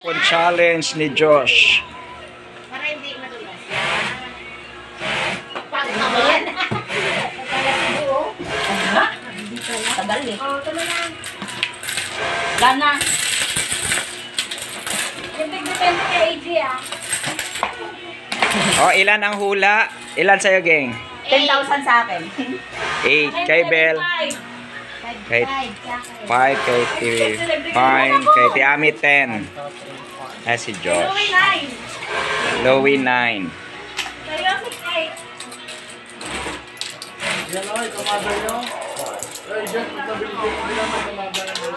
Challenge ni Josh. Para hindi madulas. Pagod na ba yan? Tagal eh. Oo, tuloy lang. Gana. Depende kay AJ ah. Oh, ilan ang hula? Ilan sa'yo, gang? 10,000 sa akin. 8 kay Bel. 5 kay Fine. Kay Tiami 10. Si Josh. Louie 9. Yan o, itumagal nyo. Ay, Diyos, magkabili ko lang itumagal nyo.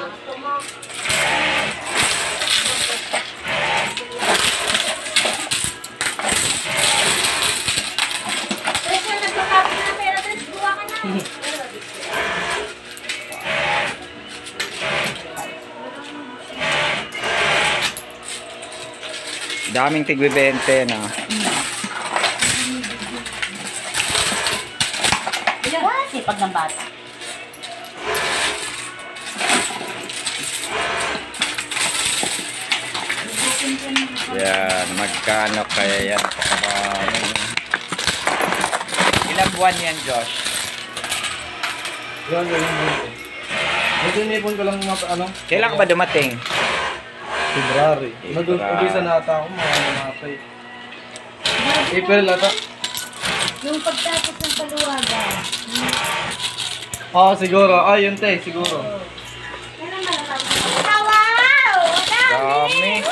Daming tigwi-20 na. Sipag ng bata. Yan, magkano kaya yan? Ilang buwan yan, Josh? Yan. Ito inipon ko lang mga ano. Kailan ka ba dumating? February. Nag-umpisa na ata ako mga nanapay. April ata. Yung pagtapos ng paluwagan. Oo, siguro. Yun te, siguro. Wow! Dami.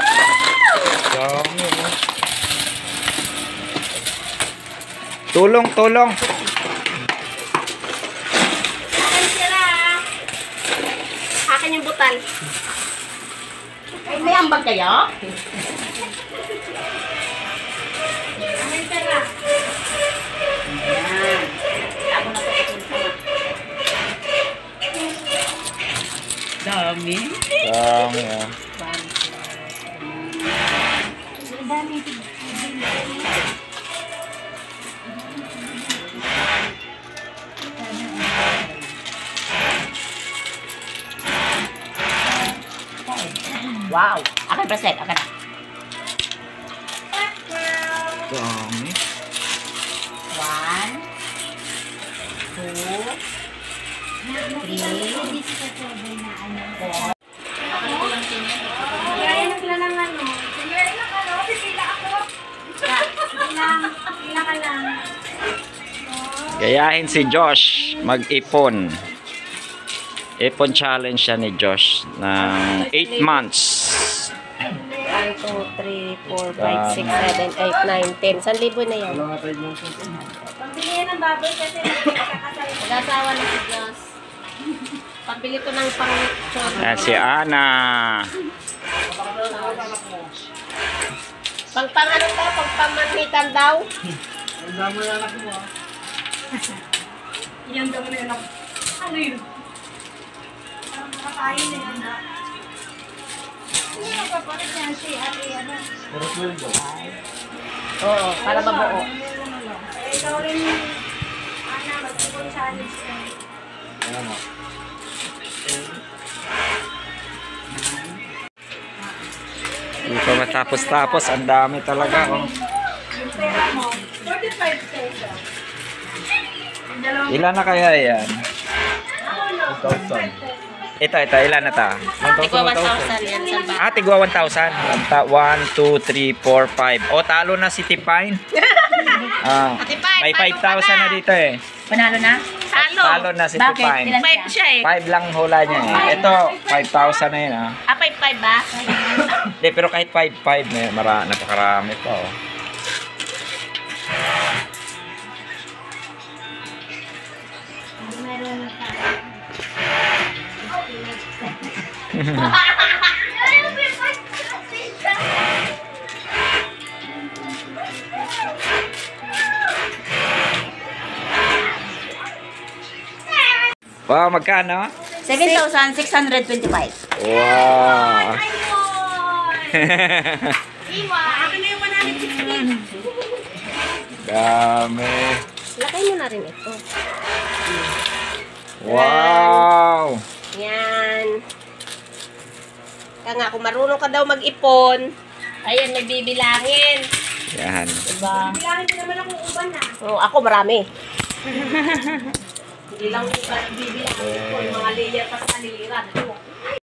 Dami. Tulong, tulong. Akin sila. Akin yung butal. Ay, may ambag kayo? Akin sila. Ayan. Ako na ito. Dami. Dami, ah. Dami. Wow! Akin bracelet, akin na. Dami. 1, 2, 3, 4. Kaya na sila ng ano. Kaya na ano, pipila ako. Pila ka lang. Gayahin si Josh mag-ipon. Ipon challenge siya ni Josh ng 8 months. 1, 2, 3, 4, 5, 6, 7, 8, 9, 10. 1,000 na yan. Wala nga tayo ng sunod. Pambili yan ng baboy kasi magkakasal. Mag-asawa na si Diyos. Pabili ko ng pang-chod. Yan si Ana. Pang-ano daw? Pang-pamanhitan daw? Ang dami na anak mo ah. Yan daw na yan. Ano yun? Nakakain na yan. Hindi nagpapalit niya si Ate ano. Pero sweldo. Oo, para mabuo. Ikaw rin, Ana, mag-ipon challenge ka. Ayan o. Hindi pa matapos-tapos. Ang dami talaga. Oh. Yung pera mo, 45 pesos. Ilan na kaya yan? Ako no, 1,000. Ito. Ilan na ta? Tigwa 1,000 yan sa bata. Tigwa 1,000. 1, 2, 3, 4, 5. O, talo na si Tipine. Ate Pai, May 5,000 na dito eh. Panalo na? Talo na si Tipine. 5 siya eh. 5 lang hula niya eh. Ito, 5,000 na yun ah. 5 ba? Hindi, pero kahit 5,500 napakarami pa oh. Wow, magkano? 7,625. Wow. Iwa, akin na yung 160. Dami. Lakay mo na rin ito. Wow. Yan. Kaya nga, kung marunong ka daw mag-ipon, ayan, may bibilangin. Yan. Diba? Bilangin ko naman akong uban na. Oh, ako marami. Hindi lang uban, bibilangin ko. Mga layer pa sa kaniliran.